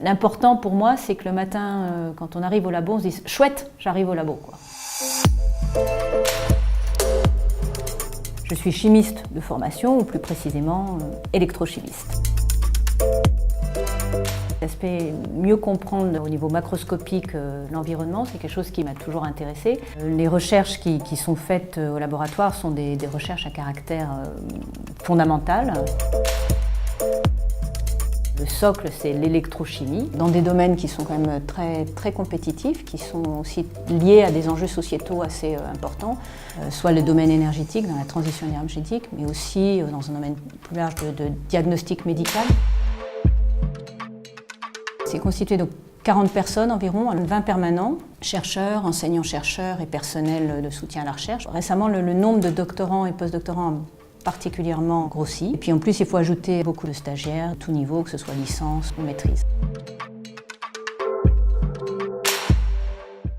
L'important pour moi, c'est que le matin, quand on arrive au labo, on se dise « chouette, j'arrive au labo ». Je suis chimiste de formation, ou plus précisément électrochimiste. L'aspect mieux comprendre au niveau macroscopique l'environnement, c'est quelque chose qui m'a toujours intéressée. Les recherches qui sont faites au laboratoire sont des recherches à caractère fondamental. Le socle, c'est l'électrochimie, dans des domaines qui sont quand même très compétitifs, qui sont aussi liés à des enjeux sociétaux assez importants, soit le domaine énergétique, dans la transition énergétique, mais aussi dans un domaine plus large de diagnostic médical. C'est constitué de 40 personnes environ, 20 permanents, chercheurs, enseignants-chercheurs et personnel de soutien à la recherche. Récemment, le nombre de doctorants et postdoctorants a particulièrement grossi. Et puis en plus, il faut ajouter beaucoup de stagiaires, tout niveau, que ce soit licence ou maîtrise.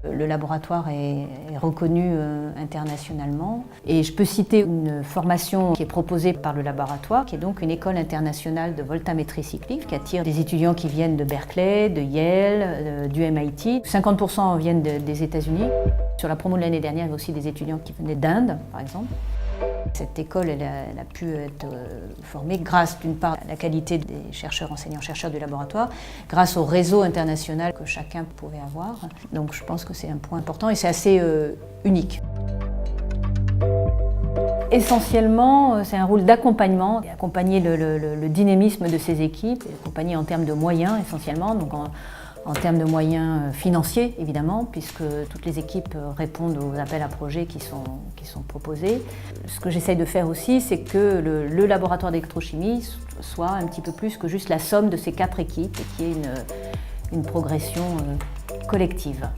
Le laboratoire est reconnu internationalement et je peux citer une formation qui est proposée par le laboratoire, qui est donc une école internationale de voltammétrie cyclique qui attire des étudiants qui viennent de Berkeley, de Yale, du MIT. 50% viennent des États-Unis. Sur la promo de l'année dernière, il y avait aussi des étudiants qui venaient d'Inde, par exemple. Cette école elle a pu être formée grâce d'une part à la qualité des chercheurs, enseignants-chercheurs du laboratoire, grâce au réseau international que chacun pouvait avoir. Donc je pense que c'est un point important et c'est assez unique. Essentiellement, c'est un rôle d'accompagnement, accompagner le dynamisme de ces équipes, accompagner en termes de moyens essentiellement. Donc en termes de moyens financiers, évidemment, puisque toutes les équipes répondent aux appels à projets qui sont proposés. Ce que j'essaye de faire aussi, c'est que le laboratoire d'électrochimie soit un petit peu plus que juste la somme de ces 4 équipes et qu'il y ait une progression collective.